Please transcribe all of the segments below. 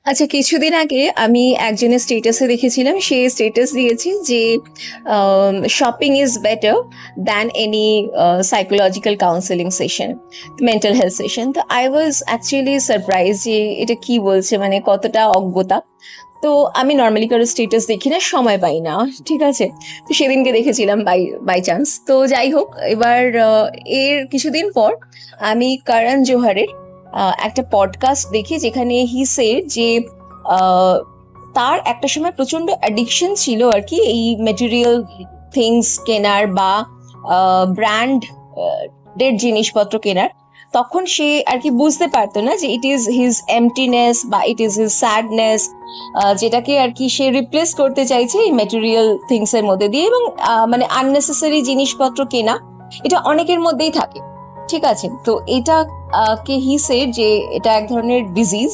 আচ্ছা, কিছুদিন আগে আমি একজনের স্টেটাসে দেখেছিলাম, সে স্টেটাস দিয়েছে যে shopping is better than any psychological counselling session, mental health session. তো আই ওয়াজ অ্যাকচুয়ালি সারপ্রাইজ যে এটা কি বলছে, মানে কতটা অজ্ঞতা। তো আমি নর্মালি কারো স্টেটাস দেখি না, সময় পাই না, ঠিক আছে। তো সেদিনকে দেখেছিলাম বাই বাই চান্স। তো যাই হোক, এবার এর কিছুদিন পর আমি করণ জোহারের একটা পডকাস্ট দেখি, যেখানে হি সে যে আহ, তার একটা সময় প্রচন্ড অ্যাডিকশন ছিল আর কি, এই মেটেরিয়াল থিংস কেনার বা ব্র্যান্ড এর জিনিসপত্র কেনার। তখন সে আর কি বুঝতে পারতো না যে ইট ইজ হিজ এমটিনেস বা ইট ইজ হিজ স্যাডনেস, যেটাকে আর কি সে রিপ্লেস করতে চাইছে এই মেটেরিয়াল থিংস এর মধ্যে দিয়ে। এবং মানে আননেসেসারি জিনিসপত্র কেনা, এটা অনেকের মধ্যেই থাকে, ঠিক আছে। তো এটা কে হি সেড যে এটা এক ধরনের disease.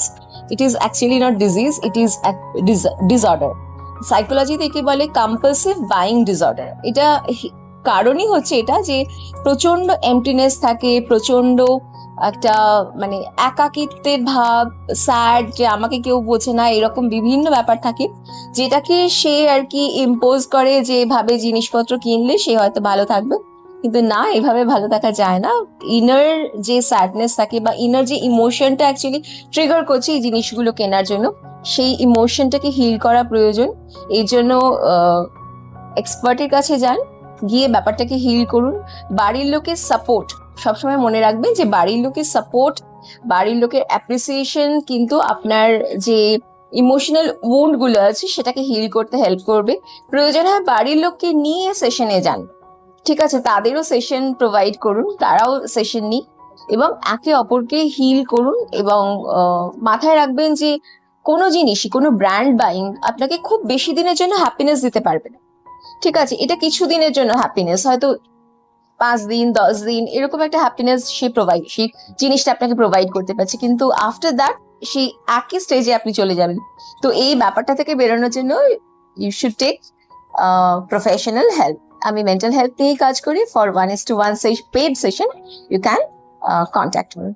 It is actually not disease, it is disorder. সাইকোলজিতে একে বলে কম্পালসিভ বাইং ডিসঅর্ডার। এটা কারণই হচ্ছে এটা যে প্রচন্ড এমটিনেস থাকে, প্রচন্ড একটা মানে একাকিত্বের ভাব, স্যাড, যে আমাকে কেউ বোঝে না, এরকম বিভিন্ন ব্যাপার থাকে, যেটাকে সে আর কি ইম্পোজ করে, যে ভাবে জিনিসপত্র কিনলে সে হয়তো ভালো থাকবে। কিন্তু না, এভাবে ভালো থাকা যায় না। ইনার যে স্যাডনেস থাকে বা ইনার যে ইমোশনটা অ্যাকচুয়ালি ট্রিগার করছে এই জিনিসগুলো কেনার জন্য, সেই ইমোশনটাকে হিল করা প্রয়োজন। এই জন্য এক্সপার্টের কাছে যান, গিয়ে ব্যাপারটাকে হিল করুন। বাড়ির লোকের সাপোর্ট সবসময় মনে রাখবেন, যে বাড়ির লোকের সাপোর্ট, বাড়ির লোকের অ্যাপ্রিসিয়েশন কিন্তু আপনার যে ইমোশনাল উন্ড গুলো আছে সেটাকে হিল করতে হেল্প করবে। প্রয়োজন হয় বাড়ির লোককে নিয়ে সেশনে যান, ঠিক আছে, তাদেরও সেশন প্রোভাইড করুন, তারাও সেশন নিক, এবং একে অপরকে হিল করুন। এবং মাথায় রাখবেন যে কোনো জিনিসই, কোনো ব্র্যান্ড বাইং আপনাকে খুব বেশি দিনের জন্য হ্যাপিনেস দিতে পারবে না, ঠিক আছে। এটা কিছুদিনের জন্য হ্যাপিনেস, হয়তো 5 দিন 10 দিন এরকম একটা হ্যাপিনেস সে প্রোভাইড, সেই জিনিসটা আপনাকে প্রোভাইড করতে পারছে, কিন্তু আফটার দ্যাট সেই একই স্টেজে আপনি চলে যাবেন। তো এই ব্যাপারটা থেকে বেরোনোর জন্য you should take professional help. আমি মেন্টাল হেলথ নিয়েই কাজ করি। For 1:1 paid session you can contact me.